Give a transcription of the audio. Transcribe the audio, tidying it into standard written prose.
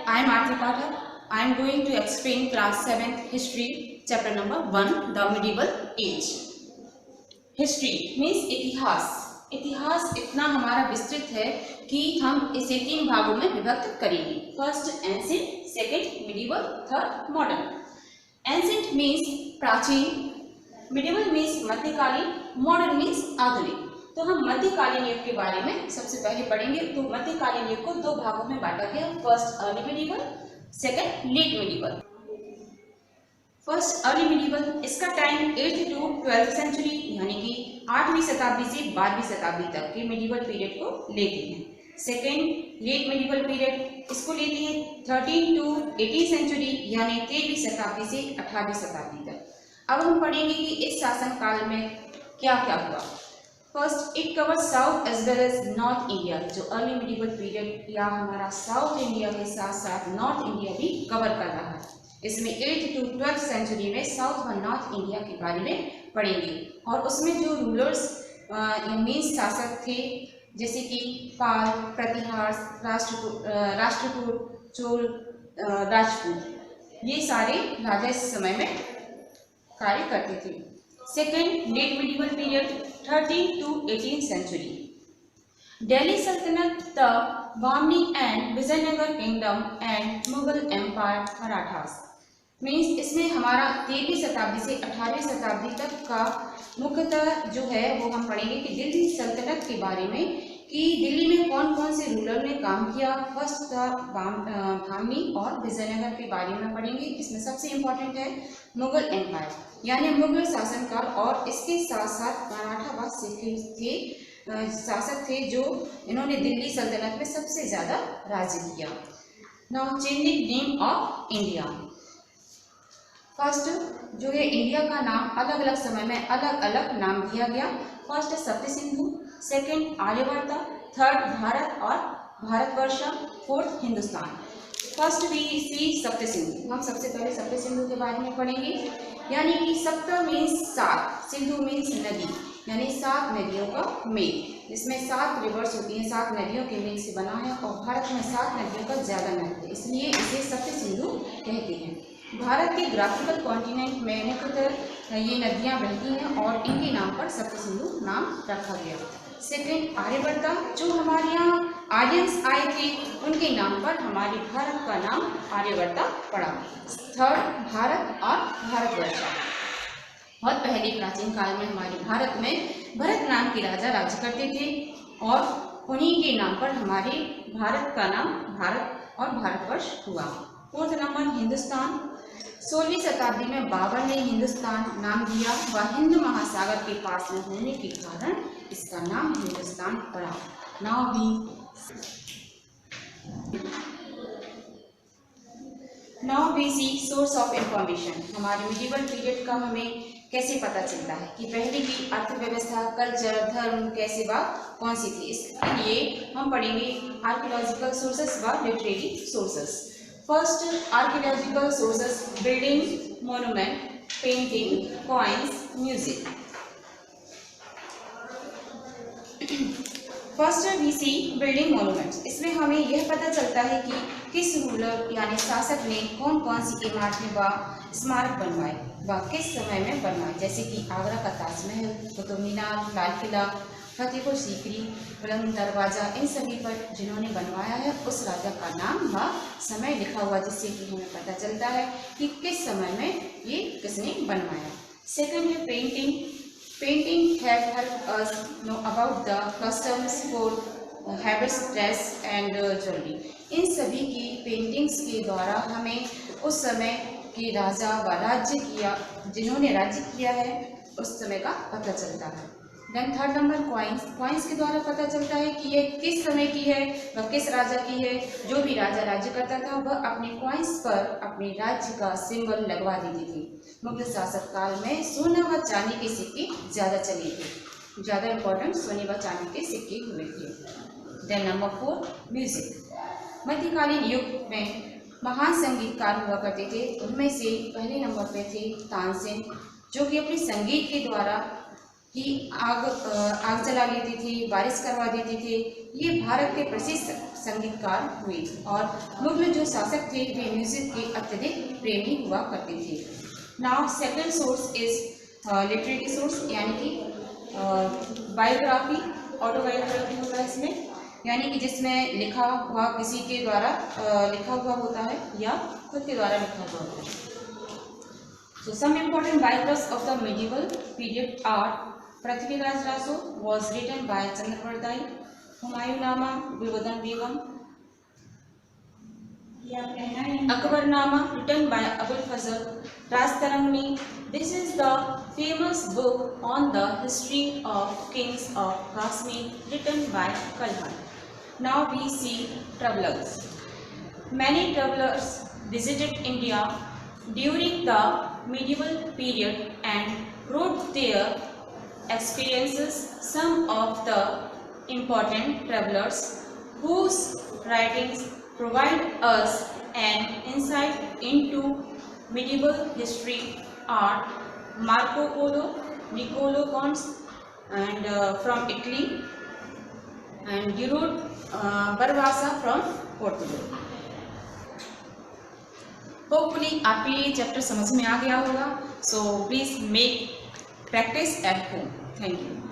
I am Aarti Pathak. I am going to explain class 7th history chapter number 1, the medieval age. History means इतिहास. इतिहास इतना हमारा विस्तृत है कि हम इसे 3 भागों में विभक्त करेंगे. First ancient, second medieval, third modern. Ancient means प्राचीन, मिडिवल मीन्स मध्यकालीन, मॉडर्न मीन्स आधुनिक. तो हम मध्यकालीन युग के बारे में सबसे पहले पढ़ेंगे. तो मध्यकालीन युग को 2 भागों में बांटा गया. First early medieval, second late medieval. First early medieval, इसका time 8th to 12th century यानी कि 8वीं शताब्दी से 12वीं शताब्दी तक के मिडिवल पीरियड को लेते हैं. सेकेंड लेट मिडिवल पीरियड, इसको लेते हैं 13 to 18th सेंचुरी यानी 13वीं शताब्दी से 18वीं शताब्दी तक. अब हम पढ़ेंगे कि इस शासन काल में क्या क्या हुआ. First, it cover south as well as north India. जो अर्ली मिडिवल पीरियड या हमारा साउथ इंडिया के साथ साथ नॉर्थ इंडिया भी कवर कर रहा है. इसमें 8th to 12th सेंचुरी में साउथ व नॉर्थ इंडिया के बारे में पढ़ेंगे. और उसमें जो रूलर्स मीन्स शासक थे जैसे कि पाल, प्रतिहार, राष्ट्रकूट, चोल, राजपूत, ये सारे राजा इस समय में कार्य करते थे. Second late medieval period 13th to 18th century. Delhi Sultanat, the Bahmani and Vijayanagar kingdom and Mughal empire, Marathas. Means इसमें हमारा 13वीं शताब्दी से 18वीं शताब्दी तक का मुख्यतः जो है वो हम पढ़ेंगे कि दिल्ली सल्तनत के बारे में कि दिल्ली में कौन कौन से रूलर ने काम किया. फर्स्ट था बामनी और विजयनगर के बारे में पढ़ेंगे. इसमें सबसे इम्पोर्टेंट है मुगल एम्पायर यानी मुगल शासनकाल. और इसके साथ साथ मराठा शासक थे जो इन्होंने दिल्ली सल्तनत में सबसे ज़्यादा राज्य किया. Now changing name of India. First जो है इंडिया का नाम अलग अलग समय में अलग अलग नाम दिया गया. First Sapt Sindhu, second Aryavart, third Bharat और Bharatvarsh, fourth Hindustan. First we see Sapt Sindhu. हम सबसे पहले सप्त सिंधु के बारे में पढ़ेंगे. यानी कि सप्त मीन्स 7, सिंधु मीन्स नदी यानी 7 नदियों का मेल. इसमें 7 रिवर्स होती हैं, 7 नदियों के मेल से बना है. और भारत में 7 नदियों का ज़्यादा महत्व है, इसलिए इसे सप्त सिंधु कहते हैं. भारत के ग्राफिकल कॉन्टिनेंट में मुख्यतः ये नदियाँ बहती हैं और इनके नाम पर सप्त सिंधु नाम रखा गया. सेकेंड आर्यवर्ता, जो हमारे यहाँ आर्यंस आए थे उनके नाम पर हमारे भारत का नाम आर्यवर्ता पड़ा. थर्ड भारत और भारतवर्ष. बहुत पहले प्राचीन काल में हमारे भारत में भरत नाम के राजा राज्य करते थे और उन्हीं के नाम पर हमारे भारत का नाम भारत और भारतवर्ष हुआ. Fourth number Hindustan. 16वीं शताब्दी में बाबर ने हिंदुस्तान नाम दिया. वह हिंद महासागर के पास में होने के कारण इसका नाम हिंदुस्तान पड़ा. Now we see source of information. हमारे मिडिवल पीरियड का हमें कैसे पता चलता है कि पहले की अर्थव्यवस्था, कल्चर, धर्म कैसे व कौन सी थी. इसके लिए हम पढ़ेंगे आर्कियोलॉजिकल सोर्सेस व literary sources. First archaeological sources, building, monument, painting, coins, music. First we see building monuments. इसमें हमें यह पता चलता है कि किस रूलर यानी शासक ने कौन कौन सी इमारतें व स्मारक बनवाए व किस समय में बनवाए. जैसे कि आगरा का ताजमहल, कुतुब मीनार, लाल किला, फतेहपुर सीकरी, बुलंद दरवाज़ा, इन सभी पर जिन्होंने बनवाया है उस राजा का नाम व समय लिखा हुआ, जिससे कि हमें पता चलता है कि किस समय में ये किसने बनवाया. सेकंड है painting. Painting have help us know about the customs, food habits, dress and jewellery. इन सभी की पेंटिंग्स के द्वारा हमें उस समय के राजा व राज्य किया जिन्होंने राज्य किया है उस समय का पता चलता है. Then third number coins. Coins के द्वारा पता चलता है कि ये किस समय की है व किस राजा की है. जो भी राजा राज्य करता था वह अपने कॉइन्स पर अपने राज्य का सिंबल लगवा देते थे. मुगल शासक काल में सोना व चांदी के सिक्के ज़्यादा चले थे. ज़्यादा इम्पोर्टेंट सोने व चांदी के सिक्के हुए थे. Then number 4 music. मध्यकालीन युग में महान संगीतकार हुआ करते थे. उनमें से पहले नंबर पे थे तानसेन, जो कि अपने संगीत के द्वारा ही आग जला लेते थे, बारिश करवा देते थे. ये भारत के प्रसिद्ध संगीतकार हुए और मुगल जो शासक थे वे म्यूजिक के अत्यधिक प्रेमी हुआ करते थे। Now second source is literary source, यानी कि बायोग्राफी, ऑटोबायोग्राफी होता है इसमें, यानी कि जिसमें लिखा हुआ किसी के द्वारा लिखा हुआ होता है या खुद के द्वारा लिखा हुआ होता है। So some important biographs of the medieval period are Prithviraj Raso was written by चंद्रवर्दाई, हुमायूंनामा Gulbadan Begum, Akbarnama written by Abul Fazal, Rajatarangini, this is the famous book on the history of kings of Kashmir written by Kalhan. Now we see travelers. Many travelers visited India during the medieval period and wrote their experiences. Some of the important travelers whose writings provide us an insight into medieval history are Marco Polo, Niccolo Conte and from Italy, and Giroud Barbarossa from Portugal. Hopefully आपके ये chapter समझ में आ गया होगा. So please make practice at home. Thank you.